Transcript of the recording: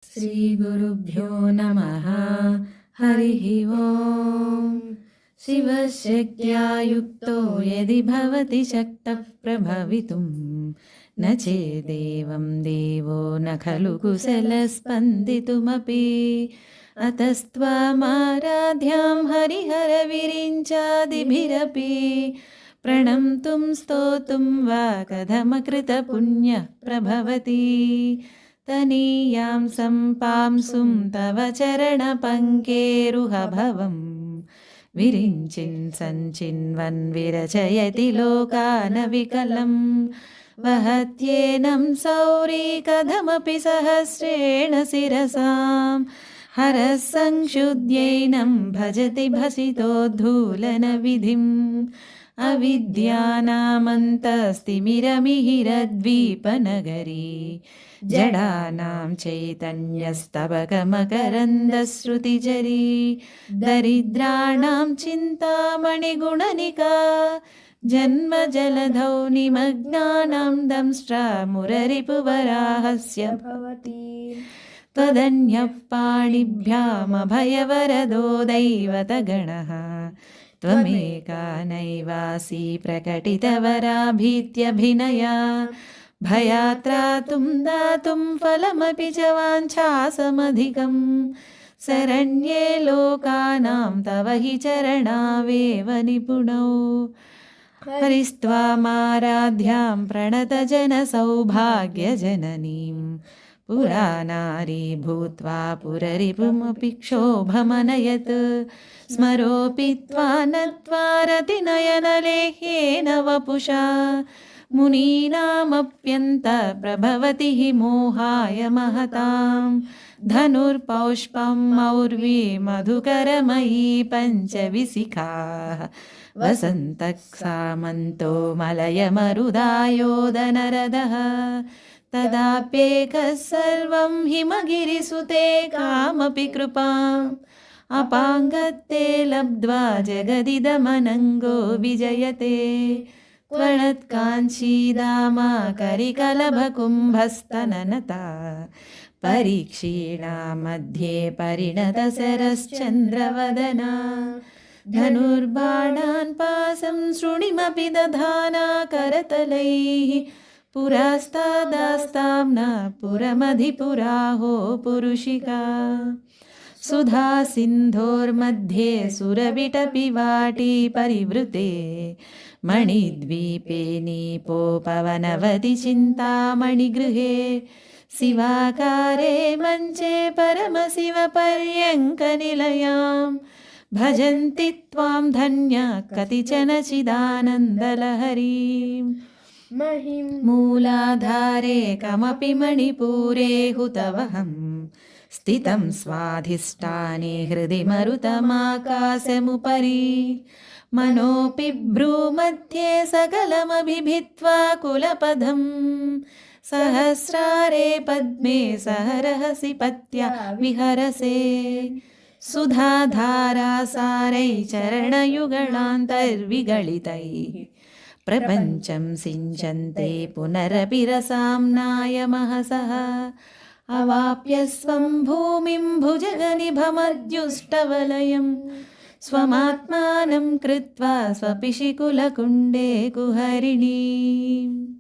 श्रीगुरुभ्यो नमः। हरिः ओम्। शिवशक्त्या युक्तो यदि भवति शक्तः प्रभवितुं न चेदेवं देवो न खलु कुशलस्पन्दितुमपि। अतस्त्वामाराध्यां हरिहरविरिञ्चादिभिरपि प्रणम्तुं स्तोतुं वा कथमकृतपुण्यः प्रभवति। तनीयां सम्पांसुं तव चरणपङ्केरुहभवं विरिञ्चिन् सञ्चिन्वन् विरचयति लोकानविकलं। वहत्येनं सौरी कथमपि सहस्रेण शिरसां हरः संक्षुद्यैनं भजति भसितोद्धूलनविधिम्। अविद्यानामन्तस्तिमिरमिहिरद्वीपनगरी जडानां चैतन्यस्तबकमकरन्दश्रुतिजरी दरिद्राणां चिन्तामणिगुणनिका जन्मजलधौ निमग्नानां दंष्ट्रामुररिपुवराहस्य भवति। त्वदन्यः पाणिभ्यामभयवरदो दैवतगणः त्वमेका नैवासि प्रकटितवराभीत्यभिनया। भयात्रातुं दातुं फलमपि च वाञ्छासमधिकं शरण्ये लोकानां तव हि चरणावेव निपुणौ। हरिस्त्वामाराध्यां प्रणतजनसौभाग्यजननीं पुरानारी भूत्वा पुररिपुमपि क्षोभमनयत्। स्मरोऽपि त्वानत्वा रतिनयनलेह्येन वपुषा मुनीनामप्यन्त प्रभवति हि मोहाय महतां। धनुर्पौष्पं मौर्वी मधुकरमयी पञ्चविशिखाः वसन्तः सामन्तो मलयमरुदायोदनरदः। तदाप्येकः सर्वं हिमगिरिसुते कामपि कृपाम् अपाङ्गत्ते लब्ध्वा जगदिदमनङ्गो विजयते। त्वणत्काञ्चीदामा करिकलभकुम्भस्तननता परीक्षीणा मध्ये परिणतशरश्चन्द्रवदना। धनुर्बाणान् पाशं शृणिमपि दधाना करतलैः पुरास्तादास्ताम्ना पुरमधिपुराहो पुरुषिका। सुधा सिन्धोर्मध्ये सुरविटपिवाटी परिवृते मणिद्वीपे नीपोपवनवति चिन्तामणिगृहे। शिवाकारे मञ्चे परमशिवपर्यङ्कनिलयां भजन्ति त्वां धन्या कतिचन चिदानन्दलहरीं। मूलाधारे कमपि मणिपूरे हुतवहं स्थितं स्वाधिष्ठाने हृदि मरुतमाकाशमुपरि। मनोऽपि भ्रूमध्ये सकलमभिभित्वा कुलपदं सहस्रारे पद्मे सहरहसि पत्या विहरसे। सुधाधारासारैः चरणयुगळान्तर्विगलितैः प्रपञ्चं सिञ्चन्ते पुनरपि रसाम्नाय महसः। अवाप्य स्वं भूमिं भुजगनिभमद्युष्टवलयं स्वमात्मानं कृत्वा स्वपिशिकुलकुण्डे कुहरिणीम्।